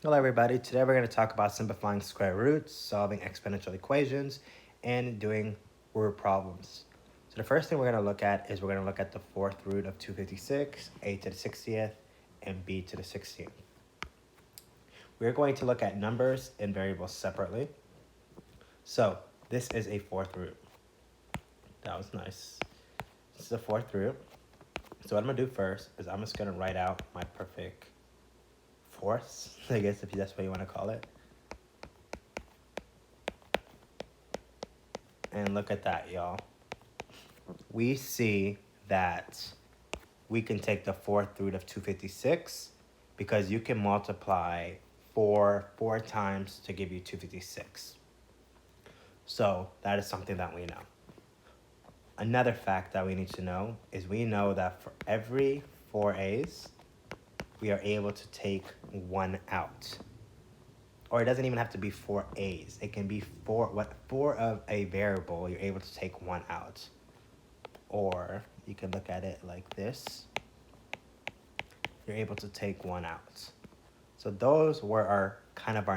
Hello everybody, today we're going to talk about simplifying square roots, solving exponential equations, and doing word problems. So the first thing we're going to look at is we're going to look at the fourth root of 256, a to the 60th, and b to the 16th. We're going to look at numbers and variables separately. So this is a fourth root. That was nice. This is a fourth root. So what I'm going to do first is I'm just going to write out my perfect fourths, I guess if that's what you want to call it. And look at that, y'all. We see that we can take the fourth root of 256 because you can multiply 4 times to give you 256. So that is something that we know. Another fact that we need to know is we know that for every 4a's, we are able to take 1 out. Or it doesn't even have to be 4a's. It can be 4 of a variable, you're able to take 1 out. Or you can look at it like this. You're able to take 1 out. So those were our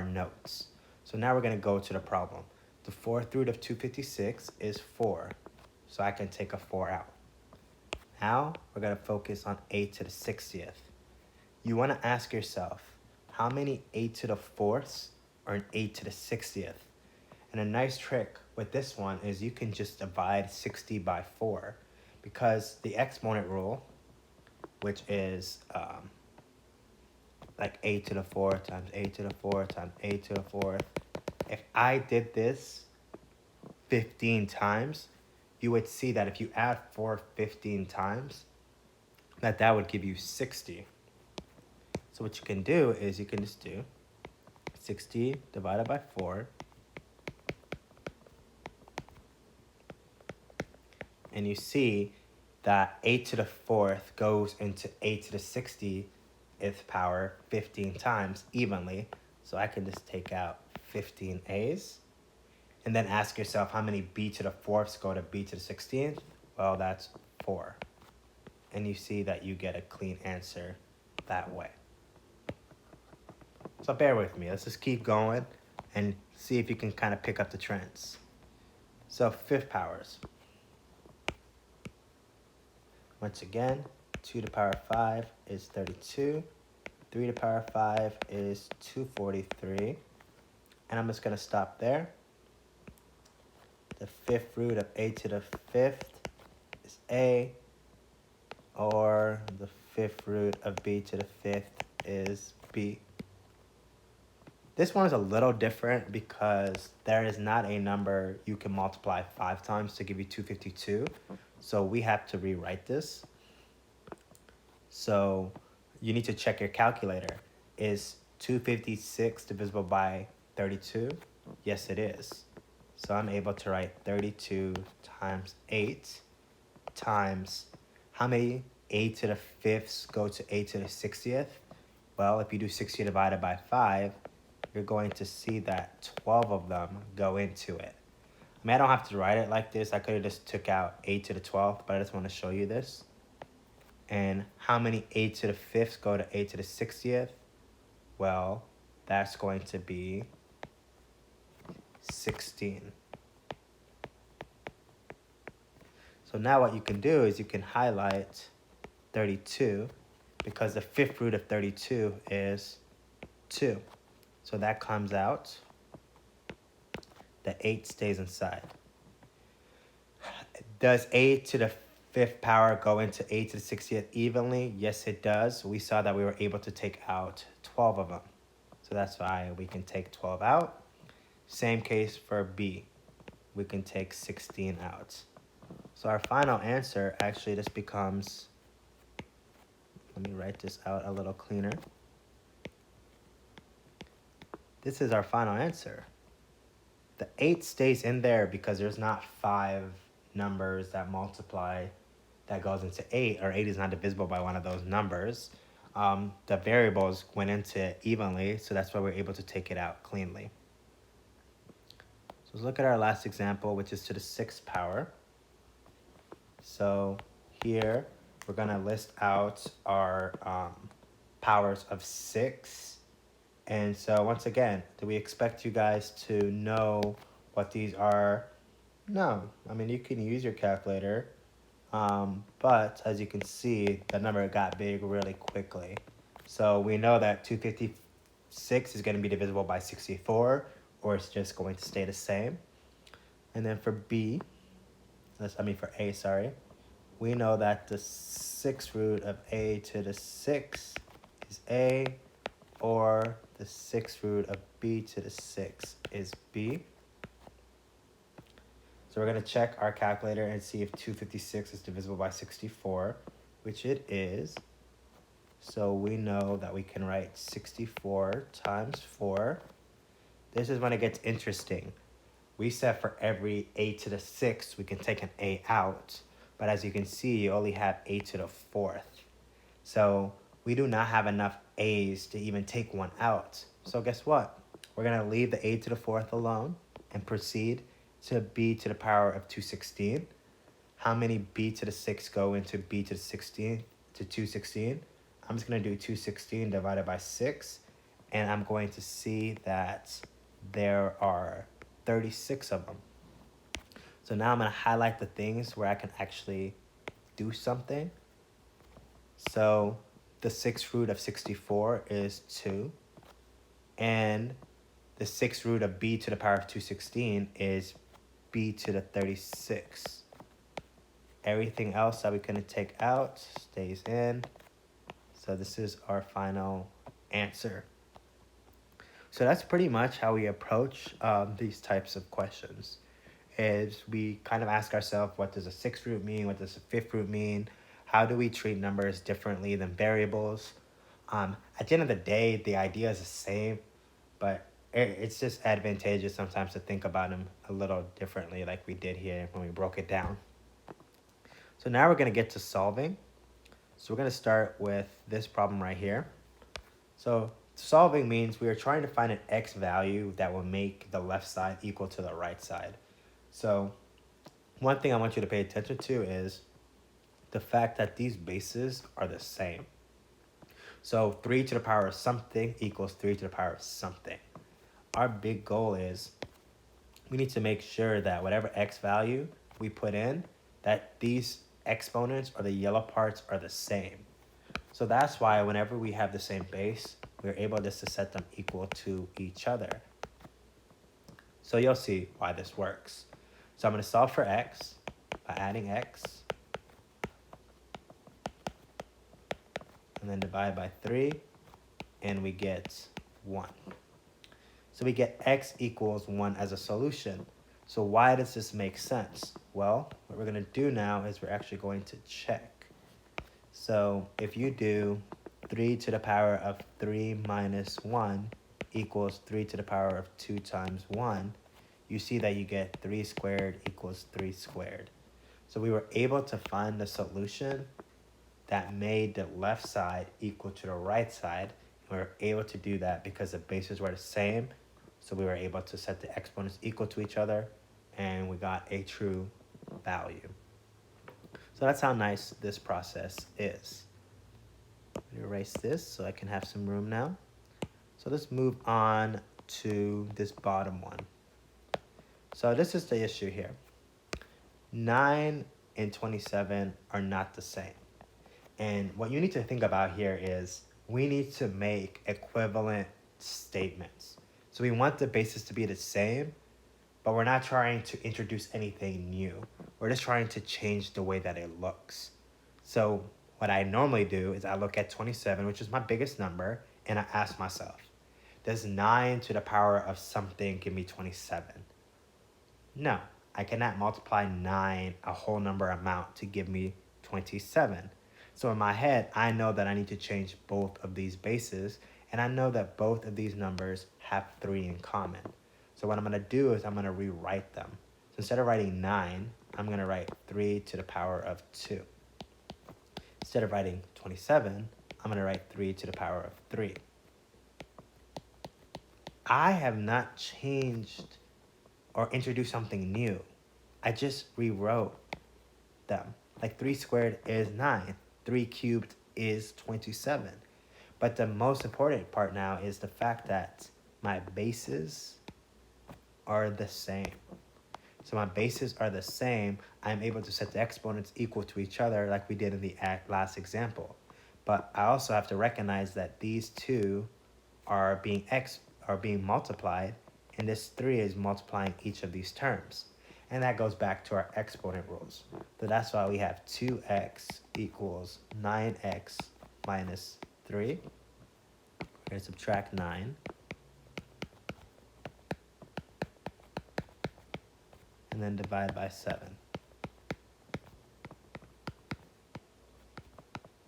notes. So now we're going to go to the problem. The fourth root of 256 is 4. So I can take a 4 out. Now we're going to focus on a to the 60th. You want to ask yourself, how many a to the 4ths are an a to the 60th? And a nice trick with this one is you can just divide 60 by 4 because the exponent rule, which is like a to the 4th times a to the 4th times a to the 4th. If I did this 15 times, you would see that if you add 4 15 times, that would give you 60. So what you can do is you can just do 60 divided by 4. And you see that a to the 4th goes into a to the 60th power 15 times evenly. So I can just take out 15 a's. And then ask yourself how many b to the 4ths go to b to the 16th. Well, that's 4. And you see that you get a clean answer that way. So bear with me. Let's just keep going and see if you can kind of pick up the trends. So fifth powers. Once again, 2 to the power 5 is 32. 3 to the power 5 is 243. And I'm just going to stop there. The fifth root of a to the 5th is a, or the fifth root of b to the 5th is b. This one is a little different because there is not a number you can multiply 5 times to give you 252. So we have to rewrite this. So you need to check your calculator. Is 256 divisible by 32? Yes, it is. So I'm able to write 32 times 8 times how many a to the 5ths go to a to the 60th? Well, if you do 60 divided by 5, you're going to see that 12 of them go into it. I mean, I don't have to write it like this. I could have just took out a to the 12th, but I just want to show you this. And how many a to the 5ths go to a to the 60th? Well, that's going to be 16. So now what you can do is you can highlight 32 because the fifth root of 32 is 2. So that comes out. The 8 stays inside. Does a to the 5th power go into a to the 60th evenly? Yes, it does. We saw that we were able to take out 12 of them. So that's why we can take 12 out. Same case for b. We can take 16 out. So our final answer actually just becomes, let me write this out a little cleaner. This is our final answer. The 8 stays in there because there's not 5 numbers that multiply that goes into 8, or 8 is not divisible by one of those numbers. The variables went into it evenly, so that's why we're able to take it out cleanly. So let's look at our last example, which is to the 6th power. So here we're going to list out our powers of 6 And so once again, do we expect you guys to know what these are? No. I mean, you can use your calculator, but as you can see, the number got big really quickly. So we know that 256 is going to be divisible by 64, or it's just going to stay the same. And then for B, for A, sorry, we know that the 6th root of A to the 6 is A, or the 6th root of B to the 6 is B. So we're going to check our calculator and see if 256 is divisible by 64, which it is. So we know that we can write 64 times 4. This is when it gets interesting. We said for every A to the 6th, we can take an A out. But as you can see, you only have A to the 4th. So we do not have enough A's to even take one out. So guess what? We're going to leave the A to the 4th alone and proceed to B to the power of 216. How many B to the 6 go into B to the 16 to 216? I'm just going to do 216 divided by 6. And I'm going to see that there are 36 of them. So now I'm going to highlight the things where I can actually do something. So the 6th root of 64 is 2. And the 6th root of B to the power of 216 is B to the 36. Everything else that we couldn't take out stays in. So this is our final answer. So that's pretty much how we approach these types of questions. Is we kind of ask ourselves, what does a 6th root mean? What does a 5th root mean? How do we treat numbers differently than variables? At the end of the day, the idea is the same, but it's just advantageous sometimes to think about them a little differently like we did here when we broke it down. So now we're going to get to solving. So we're going to start with this problem right here. So solving means we are trying to find an x value that will make the left side equal to the right side. So one thing I want you to pay attention to is the fact that these bases are the same. So 3 to the power of something equals 3 to the power of something. Our big goal is we need to make sure that whatever x value we put in, that these exponents or the yellow parts are the same. So that's why whenever we have the same base, we're able just to set them equal to each other. So you'll see why this works. So I'm going to solve for x by adding x and then divide by 3, and we get 1. So we get x equals 1 as a solution. So why does this make sense? Well, what we're going to do now is we're actually going to check. So if you do 3 to the power of 3 minus 1 equals 3 to the power of 2 times 1, you see that you get 3 squared equals 3 squared. So we were able to find the solution that made the left side equal to the right side. And we were able to do that because the bases were the same. So we were able to set the exponents equal to each other, and we got a true value. So that's how nice this process is. Let me erase this so I can have some room now. So let's move on to this bottom one. So this is the issue here. 9 and 27 are not the same. And what you need to think about here is we need to make equivalent statements. So we want the bases to be the same, but we're not trying to introduce anything new. We're just trying to change the way that it looks. So what I normally do is I look at 27, which is my biggest number, and I ask myself, does 9 to the power of something give me 27? No, I cannot multiply 9 a whole number amount to give me 27. So in my head, I know that I need to change both of these bases, and I know that both of these numbers have 3 in common. So what I'm going to do is I'm going to rewrite them. So instead of writing 9, I'm going to write 3 to the power of 2. Instead of writing 27, I'm going to write 3 to the power of 3. I have not changed or introduced something new. I just rewrote them. Like 3 squared is 9. 3 cubed is 27. But the most important part now is the fact that my bases are the same. So my bases are the same. I'm able to set the exponents equal to each other like we did in the last example. But I also have to recognize that these two are being multiplied, and this 3 is multiplying each of these terms. And that goes back to our exponent rules. So that's why we have 2x equals 9x minus 3. We're going to subtract 9. And then divide by 7.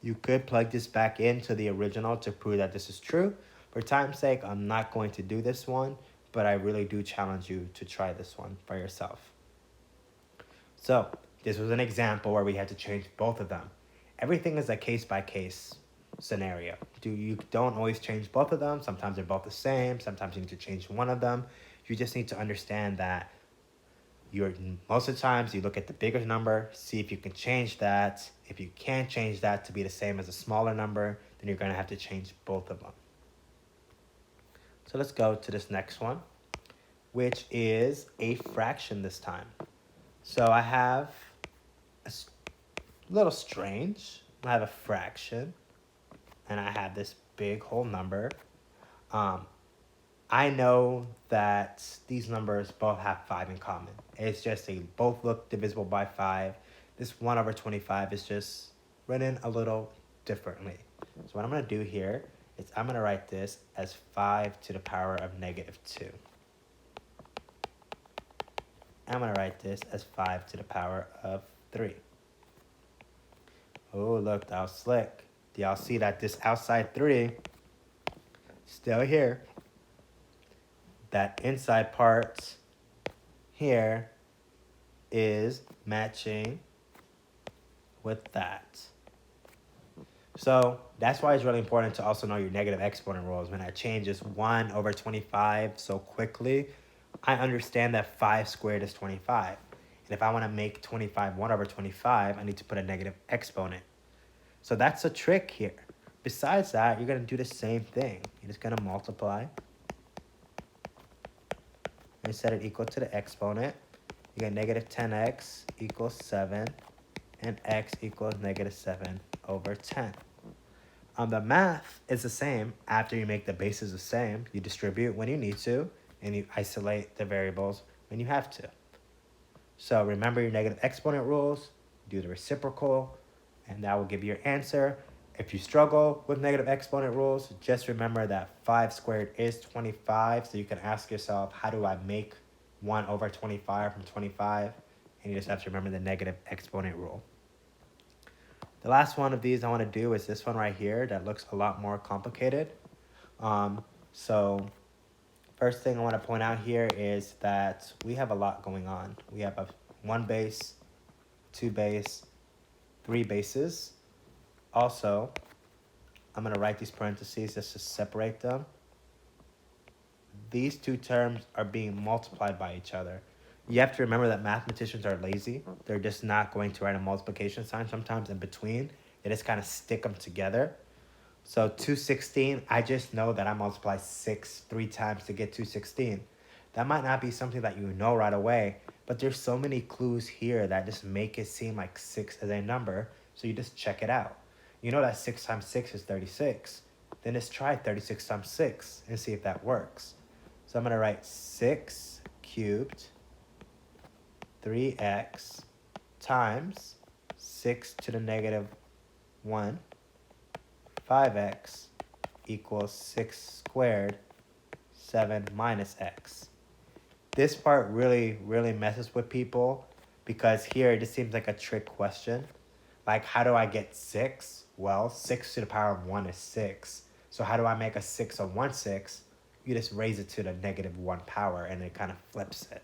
You could plug this back into the original to prove that this is true. For time's sake, I'm not going to do this one, but I really do challenge you to try this one by yourself. So this was an example where we had to change both of them. Everything is a case-by-case scenario. You don't always change both of them. Sometimes they're both the same. Sometimes you need to change one of them. You just need to understand that most of the times you look at the bigger number, see if you can change that. If you can't change that to be the same as a smaller number, then you're going to have to change both of them. So let's go to this next one, which is a fraction this time. So I have a little strange. I have a fraction, and I have this big whole number. I know that these numbers both have 5 in common. It's just they both look divisible by 5. This 1 over 25 is just written a little differently. So what I'm going to do here is I'm going to write this as 5 to the power of negative 2. I'm going to write this as 5 to the power of 3. Oh, look, that was slick. Do y'all see that this outside 3 still here? That inside part here is matching with that. So that's why it's really important to also know your negative exponent rules. When I change this 1 over 25 so quickly, I understand that 5 squared is 25. And if I want to make 25 1 over 25, I need to put a negative exponent. So that's a trick here. Besides that, you're going to do the same thing. You're just going to multiply and set it equal to the exponent. You get negative 10x equals 7, and x equals negative 7 over 10. The math is the same after you make the bases the same. You distribute when you need to, and you isolate the variables when you have to. So remember your negative exponent rules, do the reciprocal, and that will give you your answer. If you struggle with negative exponent rules, just remember that 5 squared is 25, so you can ask yourself, how do I make 1 over 25 from 25? And you just have to remember the negative exponent rule. The last one of these I want to do is this one right here that looks a lot more complicated. So first thing I want to point out here is that we have a lot going on. We have a 1 base, 2 base, 3 bases. Also, I'm going to write these parentheses just to separate them. These two terms are being multiplied by each other. You have to remember that mathematicians are lazy. They're just not going to write a multiplication sign sometimes in between. They just kind of stick them together. So 216, I just know that I multiply 6 3 times to get 216. That might not be something that you know right away, but there's so many clues here that just make it seem like 6 is a number, so you just check it out. You know that 6 times 6 is 36. Then just try 36 times 6 and see if that works. So I'm going to write 6 cubed 3x times 6 to the negative 1, 5x equals 6 squared, 7 minus x. This part really messes with people because here it just seems like a trick question. Like, how do I get 6? Well, 6 to the power of 1 is 6. So how do I make a 6 of 1 6? You just raise it to the negative 1 power and it kind of flips it.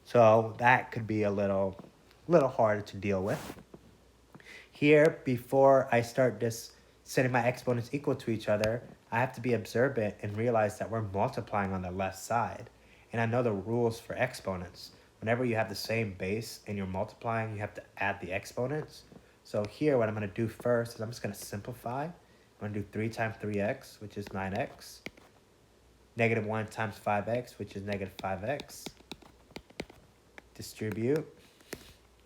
So that could be a little harder to deal with. Here, before I start just setting my exponents equal to each other, I have to be observant and realize that we're multiplying on the left side. And I know the rules for exponents. Whenever you have the same base and you're multiplying, you have to add the exponents. So here, what I'm going to do first is I'm just going to simplify. I'm I'm going to do 3 times 3x, which is 9x. Negative 1 times 5x, which is negative 5x. Distribute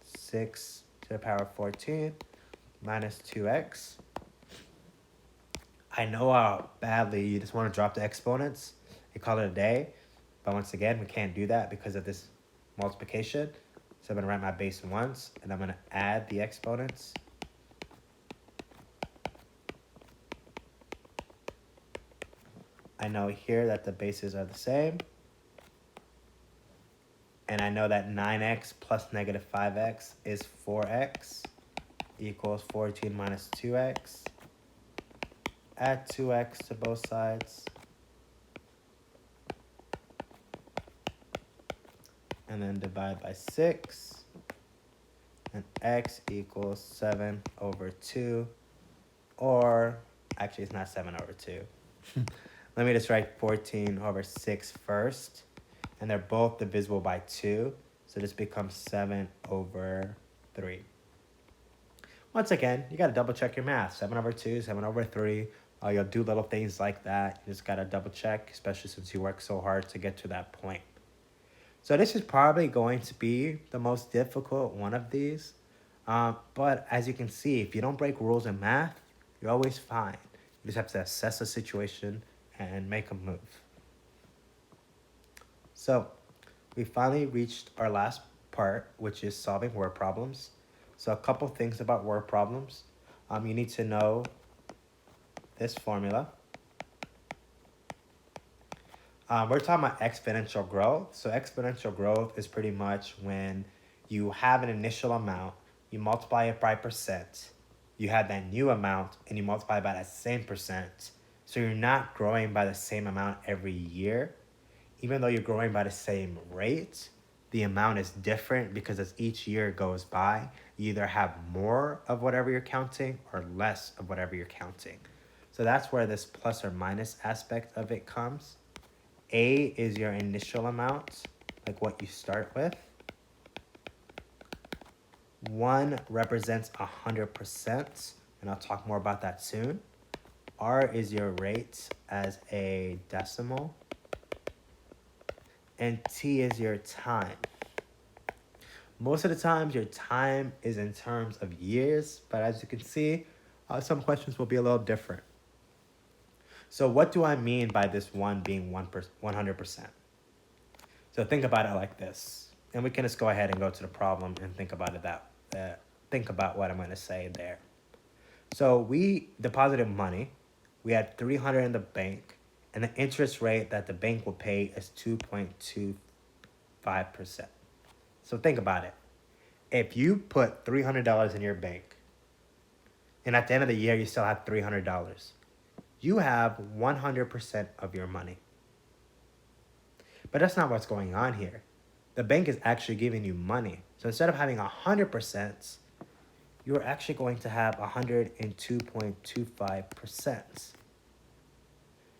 6 to the power of 14 minus 2x. I know how badly you just want to drop the exponents and call it a day. But once again, we can't do that because of this multiplication. So I'm going to write my base once, and I'm going to add the exponents. I know here that the bases are the same. And I know that 9x plus negative 5x is 4x equals 14 minus 2x. Add 2x to both sides. And then divide by 6. And x equals 7 over 2. Or, actually it's not 7 over 2. Let me just write 14 over 6 first. And they're both divisible by 2. So this becomes 7 over 3. Once again, you got to double check your math. 7 over 2, 7 over 3. You'll do little things like that. You just got to double check, especially since you work so hard to get to that point. So this is probably going to be the most difficult one of these. But as you can see, if you don't break rules in math, you're always fine. You just have to assess the situation and make a move. So we finally reached our last part, which is solving word problems. So a couple things about word problems. You need to know this formula. We're talking about exponential growth. So exponential growth is pretty much when you have an initial amount, you multiply it by percent, you have that new amount, and you multiply by that same percent. So you're not growing by the same amount every year. Even though you're growing by the same rate, the amount is different because as each year goes by, you either have more of whatever you're counting or less of whatever you're counting. So that's where this plus or minus aspect of it comes. A is your initial amount, like what you start with. 1 represents 100%, and I'll talk more about that soon. R is your rate as a decimal. And T is your time. Most of the times, your time is in terms of years, but as you can see, some questions will be a little different. So what do I mean by this 1 being 100%? So think about it like this, and we can just go ahead and go to the problem and think about it think about what I'm going to say there. So we deposited money. We had $300 in the bank, and the interest rate that the bank will pay is 2.25%. So think about it. If you put $300 in your bank, and at the end of the year you still have $300, you have 100% of your money. But that's not what's going on here. The bank is actually giving you money. So instead of having 100%, you're actually going to have 102.25%.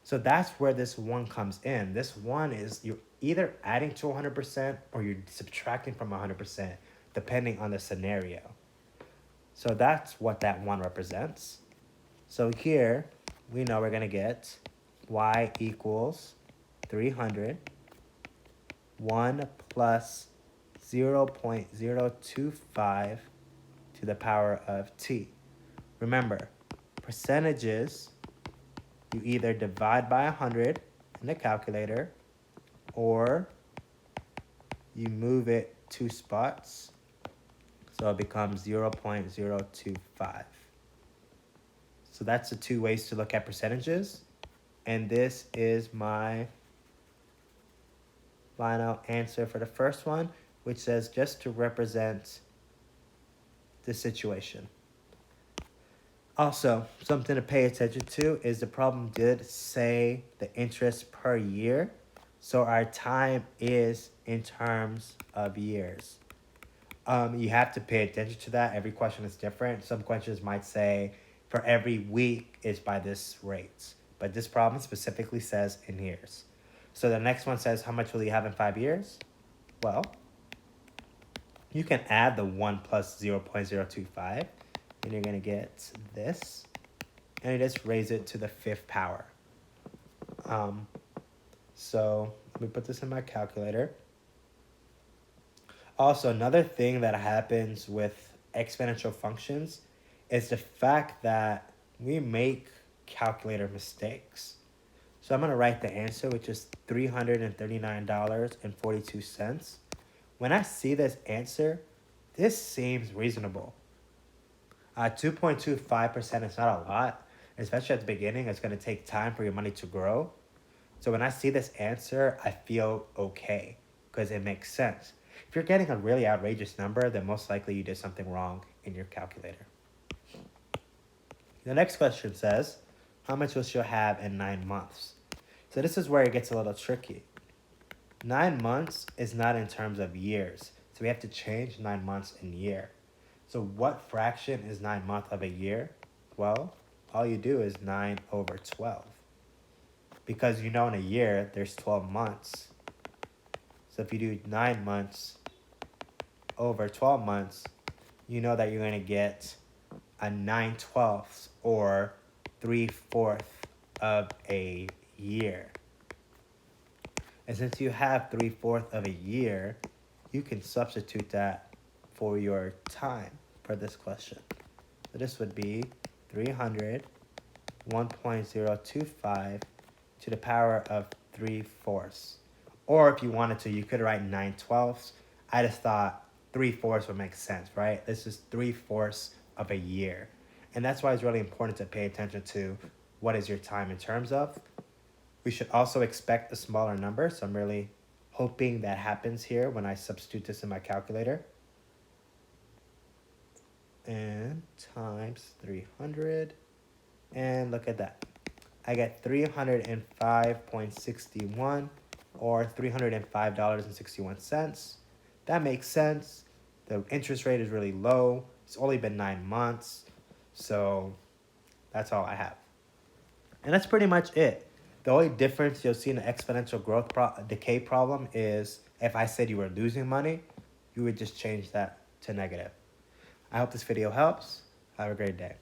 So that's where this 1 comes in. This 1 is you're either adding to 100% or you're subtracting from 100%, depending on the scenario. So that's what that 1 represents. So here, we know we're going to get y equals 300. 1 plus 0.025 to the power of t. Remember, percentages, you either divide by 100 in the calculator, or you move it 2 spots, so it becomes 0.025. So that's the 2 ways to look at percentages, and this is my final answer for the first one, which says just to represent the situation. Also, something to pay attention to is the problem did say the interest per year. So our time is in terms of years. You have to pay attention to that. Every question is different. Some questions might say for every week is by this rate. But this problem specifically says in years. So the next one says, how much will you have in 5 years? Well, you can add the 1 plus 0.025, and you're going to get this. and you just raise it to the 5th power. So let me put this in my calculator. Also, another thing that happens with exponential functions is the fact that we make calculator mistakes. So I'm going to write the answer, which is $339.42. When I see this answer, this seems reasonable. 2.25% is not a lot, especially at the beginning. It's going to take time for your money to grow. So when I see this answer, I feel okay because it makes sense. If you're getting a really outrageous number, then most likely you did something wrong in your calculator. The next question says, how much will you have in 9 months? So this is where it gets a little tricky. 9 months is not in terms of years. So we have to change 9 months in year. So what fraction is 9 months of a year? Well, all you do is 9 over 12. Because you know in a year, there's 12 months. So if you do 9 months over 12 months, you know that you're going to get a 9/12 or 3/4 of a year. And since you have 3/4 of a year, you can substitute that for your time for this question. So this would be 300, 1.025 to the power of 3/4. Or if you wanted to, you could write 9/12. I just thought 3/4 would make sense, right? This is 3/4 of a year. And that's why it's really important to pay attention to what is your time in terms of. We should also expect a smaller number, so I'm really hoping that happens here when I substitute this in my calculator. And times 300, and look at that. I get 305.61 or $305.61. That makes sense. The interest rate is really low. It's only been 9 months. So that's all I have. And that's pretty much it. The only difference you'll see in the exponential growth decay problem is if I said you were losing money, you would just change that to negative. I hope this video helps. Have a great day.